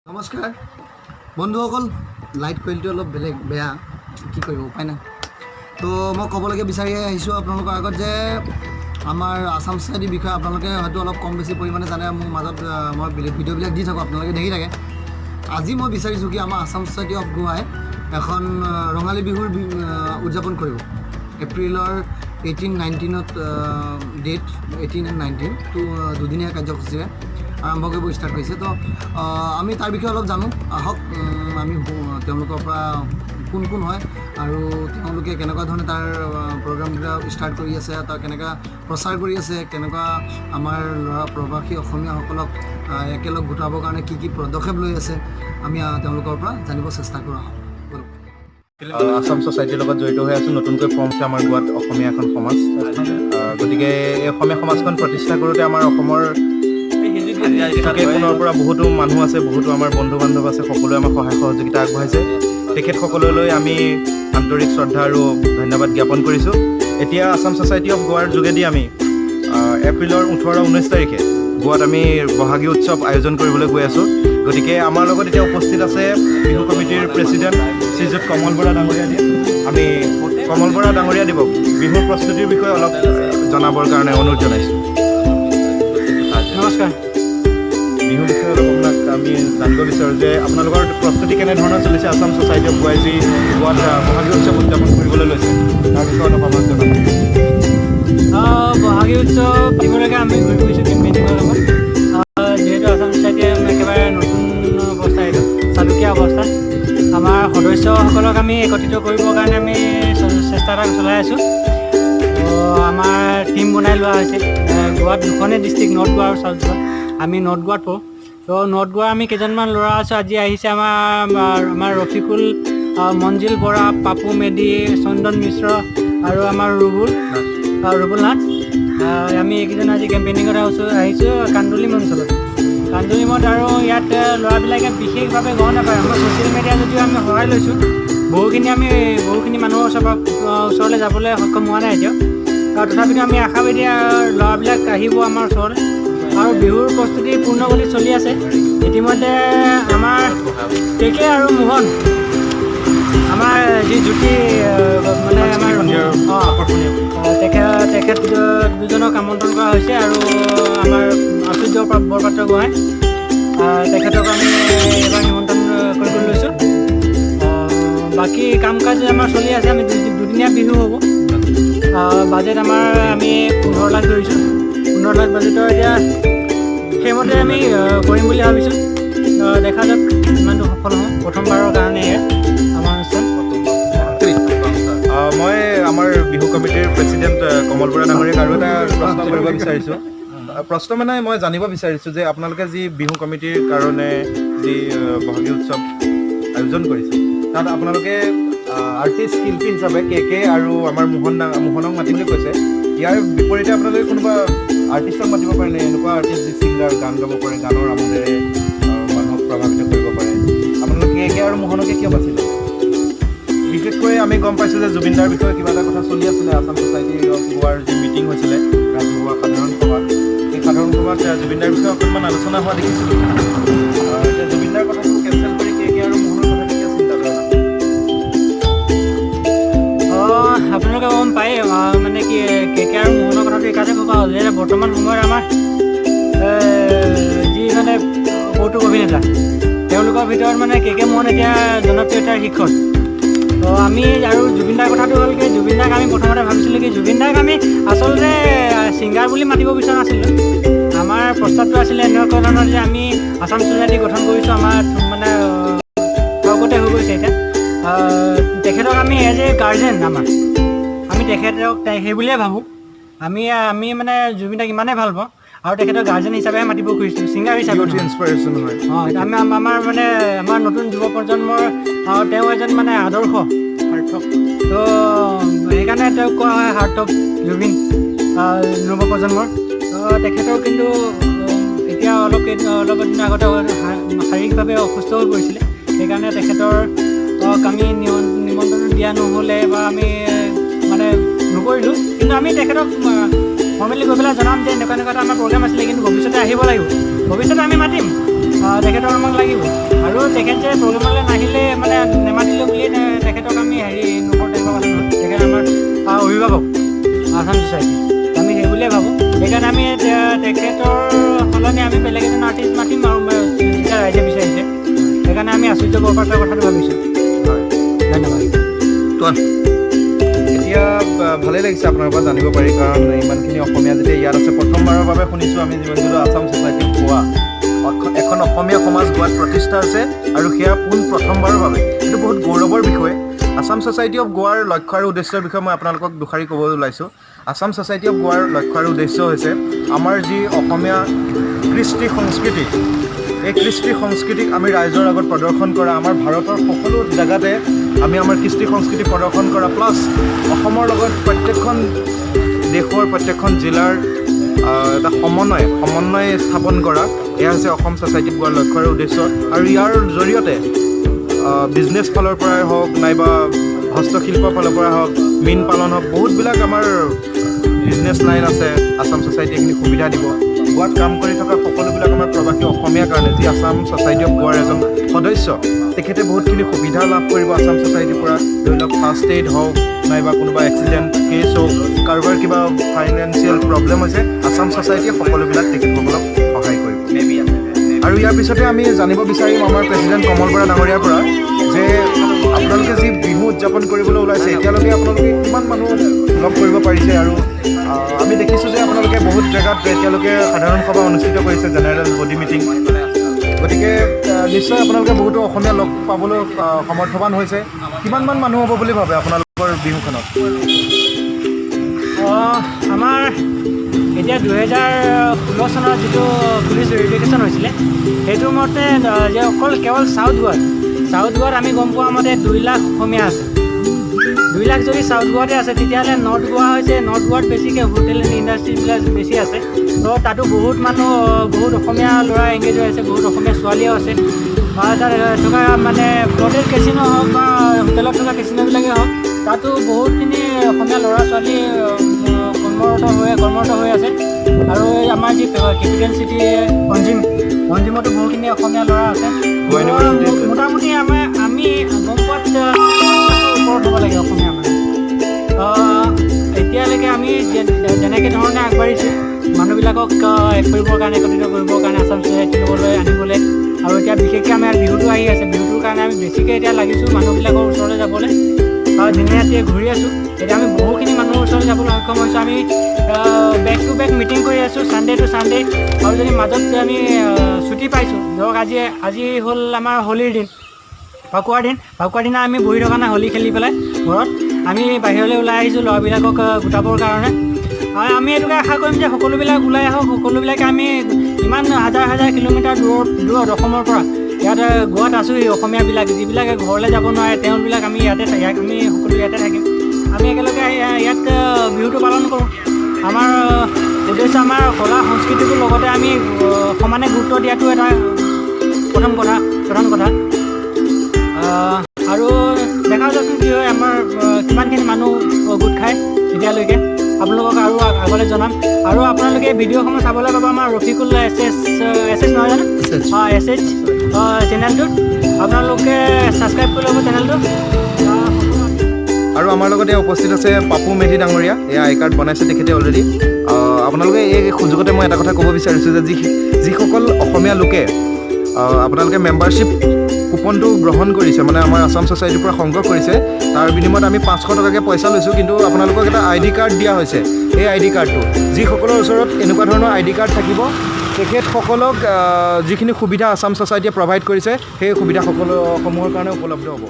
নমস্কাৰ বন্ধুসকল, light quality অলপ বেয়া, কি কৰিব উপায় নাই। তো মই ক'বলৈকে বিচাৰি আহিছোঁ আপোনালোকৰ আগত যে আমাৰ আসাম ছ'চাইটিৰ বিষয়ে আপোনালোকে হয়তো অলপ কম বেছি পৰিমাণে জানে। মোৰ মাজত মই ভিডিঅ'বিলাক দি থাকোঁ, আপোনালোকে দেখি থাকে। আজি মই বিচাৰিছোঁ কি আমাৰ আসাম ছ'চাইটি অফ গোৱাই এখন ৰঙালী বিহুৰ উদযাপন কৰিব। এপ্ৰিলৰ 18-19 ডেট 18 and 19 তো দুদিনীয়া কাৰ্যসূচীৰে আৰম্ভ কৰিব ষ্টাৰ্ট কৰিছে। তো আমি তাৰ বিষয়ে অলপ জানো, আহক আমি তেওঁলোকৰ পৰা কোন কোন হয় আৰু তেওঁলোকে কেনেকুৱা ধৰণে তাৰ প্ৰগ্ৰামবিলাক ষ্টাৰ্ট কৰি আছে, তাৰ কেনেকুৱা প্ৰচাৰ কৰি আছে, কেনেকুৱা আমাৰ ল'ৰা প্ৰবাসী অসমীয়াসকলক একেলগ গোটাবৰ কাৰণে কি কি পদক্ষেপ লৈ আছে, আমি তেওঁলোকৰ পৰা জানিব চেষ্টা কৰা হওক। আসাম ছ'চাইটিৰ লগত জড়িত হৈ আছোঁ। নতুনকৈ ফৰ্ম হৈছে আমাৰ গোৱাত অসমীয়া এখন সমাজ। গতিকে এই অসমীয়া সমাজখন প্ৰতিষ্ঠা কৰোঁতে আমাৰ অসমৰ কোণৰ পৰা বহুতো মানুহ আছে, বহুতো আমাৰ বন্ধু বান্ধৱ আছে, সকলোৱে আমাক সহায় সহযোগিতা আগবঢ়াইছে। তেখেতসকললৈ আমি আন্তৰিক শ্ৰদ্ধা আৰু ধন্যবাদ জ্ঞাপন কৰিছোঁ। এতিয়া আসাম ছ'চাইটি অফ গোৱাৰ যোগেদি আমি এপ্ৰিলৰ 18-19 তাৰিখে গোৱাত আমি বহাগী উৎসৱ আয়োজন কৰিবলৈ গৈ আছোঁ। গতিকে আমাৰ লগত এতিয়া উপস্থিত আছে বিহু কমিটিৰ প্ৰেছিডেণ্ট শ্ৰীযুত কমল বৰা ডাঙৰীয়াদেৱ। আমি কমল বৰা ডাঙৰীয়াদেৱক বিহুৰ প্ৰস্তুতিৰ বিষয়ে অলপ জনাবৰ কাৰণে অনুৰোধ জনাইছোঁ। নমস্কাৰ। বিহুৰ বিষয়ে অলপ আপোনাক আমি জানিব বিচাৰোঁ যে আপোনালোকৰ প্ৰস্তুতি কেনেধৰণৰ চলিছে। আসাম ছ'চাইটি অফ গোৱাই যি গোৱাত বহাগী উৎসৱ উদযাপন কৰিবলৈ লৈছে তাৰ বিষয়ে অলপ আমাক জনাব। বহাগী উৎসৱ পাতিবলৈকে আমি ঘূৰি ফুৰিছোঁ কেম্পেইনিঙৰ লগত। যিহেতু আসাম ছ'চাইটিয়ে একেবাৰে নতুন অৱস্থা, এইটো চালুকীয়া অৱস্থা। আমাৰ সদস্যসকলক আমি একত্ৰিত কৰিবৰ কাৰণে আমি চেষ্টা এটা চলাই আছোঁ। আমাৰ টীম বনাই লোৱা হৈছে। গোৱাত দুখনেই ডিষ্ট্ৰিক্ট, নৰ্থ গোৱা আৰু চাউথ গোৱা। আমি নৰ্থ গোৱাত পঢ়োঁ। তো নৰ্থ গোৱাৰ আমি কেইজনমান ল'ৰা আছোঁ। আজি আহিছে আমাৰ ৰফিকুল, মঞ্জিল বৰা, পাপু মেধি, চন্দন মিশ্ৰ আৰু আমাৰ ৰুবুল নাথ। আমি এইকেইজন আজি কেম্পেইনিঙত আহিছোঁ কান্দুলিম অঞ্চলত। কান্দুলিমত আৰু ইয়াত ল'ৰাবিলাকে বিশেষভাৱে গম নাপায়। আমাৰ ছ'চিয়েল মিডিয়া যদিও আমি সহায় লৈছোঁ, বহুখিনি মানুহৰ ওচৰলৈ যাবলৈ সক্ষম হোৱা নাই এতিয়াও। তথাপিতো আমি আশাবাদী ল'ৰাবিলাক আহিব আমাৰ ওচৰলৈ। আৰু বিহুৰ প্ৰস্তুতি পূৰ্ণগতিত চলি আছে। ইতিমধ্যে আমাৰ কেকে আৰু মোহন, আমাৰ যি জ্যোতি মানে আমাৰ তেখেত দুজনক আমন্ত্ৰণ কৰা হৈছে। আৰু আমাৰ আচুৰ্য বৰপাত্ৰ গোহাঁই, তেখেতক আমি এবাৰ নিমন্ত্ৰণ কৰিবলৈ লৈছোঁ। বাকী কাম কাজ আমাৰ চলি আছে। আমি দুদিনীয়া বিহু হ'ব। বাজেট আমি 15 লাখ ধৰিছোঁ। 15 লাখ বাজেটৰ এতিয়া সেইমতে আমি কৰিম বুলি ভাবিছোঁ। দেখা যাওক ইমানটো সফল হওঁ। প্ৰথমবাৰৰ কাৰণে আমাৰ অনুষ্ঠান। মই আমাৰ বিহু কমিটিৰ প্ৰেছিডেণ্ট কমল বৰা ডাঙৰীয়াক আৰু এটা প্ৰশ্ন কৰিব বিচাৰিছোঁ। প্ৰশ্ন মানে মই জানিব বিচাৰিছোঁ যে আপোনালোকে যি বিহু কমিটিৰ কাৰণে যি বহাগী উৎসৱ আয়োজন কৰিছে, তাত আপোনালোকে আৰ্টিষ্ট শিল্পী হিচাপে কে আৰু আমাৰ মোহনক মাতিম বুলি কৈছে। ইয়াৰ বিপৰীতে আপোনালোকে কোনোবা আৰ্টিষ্টক মাতিব পাৰেনে? এনেকুৱা আৰ্টিষ্ট যি ছিংগাৰ, গান গাব পাৰে, গানৰ আমোদেৰে মানুহক প্ৰভাৱিত কৰিব পাৰে। আপোনালোকে কে আৰু মোহনকে কিয় বাচিলে? বিশেষকৈ আমি গম পাইছোঁ যে জুবিনদাৰ বিষয়ে কিবা এটা কথা চলি আছিলে। আসাম ছ'চাইটি অফ গোৱাৰ যি মিটিং হৈছিলে ৰাজহুৱা সাধাৰণ সভা, সেই সাধাৰণ সভাত জুবিনদাৰ বিষয়ে অকণমান আলোচনা হোৱা দেখিছিলোঁ। এতিয়া জুবিনদাৰ কথাটো কেঞ্চেল কৰি কে আৰু মোহনৰ কথা কিয় চিন্তা কৰা? আপোনালোকে গম পায় মানে কি কে আৰু মোহনৰ কথাটো এইকাৰণে ভবা হ'ল যে বৰ্তমান সময়ত আমাৰ যি মানে কৌতুক অভিনেতা, তেওঁলোকৰ ভিতৰত মানে কে মোহন এতিয়া জনপ্ৰিয়তাৰ শিখৰত। তো আমি আৰু জুবিনদাৰ কথাটো হ'ল কি, জুবিনদাক আমি প্ৰথমতে ভাবিছিলোঁ কি জুবিনদাক আমি আচলতে ছিংগাৰ বুলি মাতিব বিচৰা নাছিলোঁ। আমাৰ প্ৰস্তাৱটো আছিলে এনেকুৱা ধৰণৰ যে আমি আসাম ছ'চাইটি গঠন কৰিছোঁ। আমাৰ মানে লগতে হৈ গৈছে এতিয়া। তেখেতক আমি এজ এ গাৰ্জেন, আমি তেখেতক সেই বুলিয়ে ভাবোঁ। আমি মানে জুবিনদাক ইমানেই ভাল পাওঁ আৰু তেখেতক গাৰ্জেন হিচাপেহে মাতিব খুজিছোঁ, ছিংগাৰ হিচাপে ইনস্পিৰেশ্যন হয়। আমি আমাৰ নতুন যুৱ প্ৰজন্মৰ তেওঁ এজন মানে আদৰ্শ সাৰ্থক। তো সেইকাৰণে তেওঁক কোৱা হয় সাৰ্থক জুবিন যুৱ প্ৰজন্মৰ। তেখেতৰ কিন্তু এতিয়া অলপ দিনৰ আগতে শাৰীৰিকভাৱে অসুস্থ হৈ পৰিছিলে। সেইকাৰণে তেখেতৰ আমি নিমন্ত্ৰণ দিয়া নহ'লে বা আমি মানে নকৰিলোঁ। কিন্তু আমি তেখেতক ফৰ্মেলি গৈ পেলাই জনাম যে এনেকুৱা এটা আমাৰ প্ৰগ্ৰেম আছিলে, কিন্তু ভৱিষ্যতে আহিব লাগিব, ভৱিষ্যতে আমি মাতিম, তেখেতক আমাক লাগিব। তেখেত যে প্ৰগ্ৰেমলৈ নাহিলে মানে নেমাতিলোঁ বুলি তেখেতক আমি হেৰি নকৰোঁ, তেখেত আমাৰ অভিভাৱক আসাম ছ'চাইটি, আমি সেই বুলিয়ে ভাবোঁ। সেইকাৰণে আমি তেখেতৰ সলনি আমি বেলেগ এজন আৰ্টিষ্ট মাতিম আৰু যেতিয়া ৰাইজে বিচাৰিছে, সেইকাৰণে আমি আচুৰ্য বৰপাত্ৰৰ কথাটো ভাবিছোঁ। হয়, ধন্যবাদ। এতিয়া ভালেই লাগিছে আপোনাৰ পৰা জানিব পাৰি, কাৰণ ইমানখিনি অসমীয়া যেতিয়া ইয়াত আছে, প্ৰথমবাৰৰ বাবে শুনিছোঁ আমি যিমান যিটো আসাম ছ'চাইটি অফ গোৱা, এখন অসমীয়া সমাজ গোৱাত প্ৰতিষ্ঠা আছে আৰু সেয়া প্ৰথমবাৰৰ বাবে। এইটো বহুত গৌৰৱৰ বিষয়। আসাম ছ'চাইটি অফ গোৱাৰ লক্ষ্য আৰু উদ্দেশ্যৰ বিষয়ে মই আপোনালোকক দুষাৰি ক'ব ওলাইছোঁ। আসাম ছ'চাইটি অফ গোৱাৰ লক্ষ্য আৰু উদ্দেশ্য হৈছে আমাৰ যি অসমীয়া কৃষ্টি সংস্কৃতি, এই কৃষ্টি সংস্কৃতিক আমি ৰাইজৰ আগত প্ৰদৰ্শন কৰা, আমাৰ ভাৰতৰ সকলো জেগাতে আমি আমাৰ কৃষ্টি সংস্কৃতি প্ৰদৰ্শন কৰা, প্লাছ অসমৰ লগত প্ৰত্যেকখন দেশৰ প্ৰত্যেকখন জিলাৰ এটা সমন্বয় স্থাপন কৰা, এয়া হৈছে অসম ছ'চাইটি গোৱাৰ লক্ষ্য আৰু উদ্দেশ্য। আৰু ইয়াৰ জৰিয়তে বিজনেছ ফালৰ পৰাই হওক, নাইবা হস্তশিল্পৰ ফালৰ পৰা হওক, মীন পালন হওক, বহুতবিলাক আমাৰ বিজনেছ লাইন আছে। আসাম ছ'চাইটি এইখিনি সুবিধা দিব। গোৱাত কাম কৰি থকা সকলোবিলাক আমাৰ প্ৰবাসী অসমীয়াৰ কাৰণে, যি আসাম ছ'চাইটি অফ গোৱাৰ এজন সদস্য, তেখেতে বহুতখিনি সুবিধা লাভ কৰিব আসাম ছ'চাইটিৰ পৰা। ধৰি লওক ফাৰ্ষ্ট এইড হওক, নাইবা কোনোবা এক্সিডেণ্ট কেছ হওক, কাৰোবাৰ কিবা ফাইনেন্সিয়েল প্ৰব্লেম হৈছে, আসাম ছ'চাইটিয়ে সকলোবিলাক তেখেতসকলক সহায় কৰিব। আৰু ইয়াৰ পিছতে আমি জানিব বিচাৰিম আমাৰ প্ৰেছিডেণ্ট কমল বৰা ডাঙৰীয়াৰ পৰা যে আপোনালোকে যি বিহু উদযাপন কৰিবলৈ ওলাইছে, এতিয়ালৈকে আপোনালোকে কিমান মানুহ লগ কৰিব পাৰিছে? আৰু আমি দেখিছোঁ যে আপোনালোকে বহুত জেগাত এতিয়ালৈকে সাধাৰণ সভা অনুষ্ঠিত কৰিছে, জেনেৰেল বডি মিটিং। গতিকে নিশ্চয় আপোনালোকে বহুতো অসমীয়া লগ পাবলৈ সমৰ্থৱান হৈছে। কিমানমান মানুহ হ'ব বুলি ভাবে আপোনালোকৰ বিহুখনত? আমাৰ এতিয়া 2016 চনৰ যিটো পুলিচ ভেৰিফিকেশ্যন হৈছিলে, সেইটো মতে যে কেৱল চাউথ গোৱাত আমি গম পোৱা মতে 2 লাখ অসমীয়া আছে। 2 লাখ যদি চাউথ গোৱাতে আছে, তেতিয়াহ'লে নৰ্থ গোৱা হৈছে, নৰ্থ গোৱাত বেছিকৈ হোটেল এণ্ড ইণ্ডাষ্ট্ৰিবিলাক বেছি আছে। তো তাতো বহুত অসমীয়া ল'ৰা এংগেজ হৈ আছে, বহুত অসমীয়া ছোৱালীও আছে। তাত থকা মানে ফ্ল'টেড কেচিনো হওক বা হোটেলত থকা কেচিনোবিলাকেই হওক, তাতো বহুতখিনি অসমীয়া ল'ৰা ছোৱালী কৰ্মৰত হৈ আছে। আৰু আমাৰ যি কেপিটেল চিটি পঞ্জিমতো বহুতখিনি অসমীয়া ল'ৰা আছে। মোটামুটি আমি গম পোৱাত ওপৰত হ'ব লাগে অসমীয়া মানুহ। এতিয়ালৈকে আমি যেনেকৈ ধৰণে আগবাঢ়িছোঁ, মানুহবিলাকক এক কৰিবৰ কাৰণে, একত্ৰিত কৰিবৰ কাৰণে, আসাম ছ'চাইটিৰ লগলৈ আনিবলৈ। আৰু এতিয়া বিশেষকৈ আমাৰ বিহুটো আহি আছে, বিহুটোৰ কাৰণে আমি বেছিকৈ এতিয়া লাগিছোঁ মানুহবিলাকৰ ওচৰলৈ যাবলৈ। দিনে ৰাতিয়ে ঘূৰি আছোঁ। এতিয়া আমি বহুখিনি মানুহৰ ওচৰলৈ যাবলৈ সক্ষম হৈছোঁ। আমি বেক টু বেক মিটিং কৰি আছোঁ, ছানডে টু ছানডে। আৰু যদি মাজত আমি ছুটি পাইছোঁ, ধৰক আজি হ'ল আমাৰ হোলীৰ দিন, ফাকুৱাৰ দিনা আমি বহি থকা নাই, হোলী খেলি পেলাই ঘৰত আমি বাহিৰলৈ ওলাই আহিছোঁ ল'ৰাবিলাকক গোটাবৰ কাৰণে। আমি এইটোকে আশা কৰিম যে সকলোবিলাক ওলাই আহক, সকলোবিলাকে আমি ইমান হাজাৰ কিলোমিটাৰ দূৰত অসমৰ পৰা ইয়াত গোৱাত আছোঁহি। অসমীয়াবিলাক যিবিলাকে ঘৰলৈ যাব নোৱাৰে, তেওঁবিলাক আমি সকলো ইয়াতে থাকিম। আমি একেলগে ইয়াত বিহুটো পালন কৰোঁ। আমাৰ উদ্দেশ্য আমাৰ কলা সংস্কৃতিটোৰ লগতে আমি সমানে গুৰুত্ব দিয়াটো এটা প্ৰধান কথা। আৰু দেখা যাওকচোন কি হয়, আমাৰ কিমানখিনি মানুহ গোট খায় এতিয়ালৈকে, আপোনালোকক আৰু আগলৈ জনাম। আৰু আপোনালোকে ভিডিঅ'সমূহ চাবলৈ পাব আমাৰ ৰফিকুল এছ নহয় জানো, এছ চেনেলটোত আপোনালোকে ছাবস্ক্ৰাইব কৰি ল'ব চেনেলটো। আৰু আমাৰ লগতে উপস্থিত আছে পাপু মেধি ডাঙৰীয়া, এয়া আই কাৰ্ড বনাইছে তেখেতে অলৰেডি। আপোনালোকে এই সুযোগতে মই এটা কথা ক'ব বিচাৰিছোঁ যে যিসকল অসমীয়া লোকে আপোনালোকে মেম্বাৰশ্বিপ কুপনটো গ্ৰহণ কৰিছে, মানে আমাৰ আসাম ছ'চাইটিৰ পৰা সংগ্ৰহ কৰিছে, তাৰ বিনিময়ত আমি 500 টকাকৈ পইচা লৈছোঁ। কিন্তু আপোনালোকক এটা ID কাৰ্ড দিয়া হৈছে। এই ID কাৰ্ডটো যিসকলৰ ওচৰত এনেকুৱা ধৰণৰ ID কাৰ্ড থাকিব, তেখেতসকলক যিখিনি সুবিধা আসাম ছ'চাইটিয়ে প্ৰভাইড কৰিছে, সেই সুবিধাসমূহৰ কাৰণে উপলব্ধ হ'ব।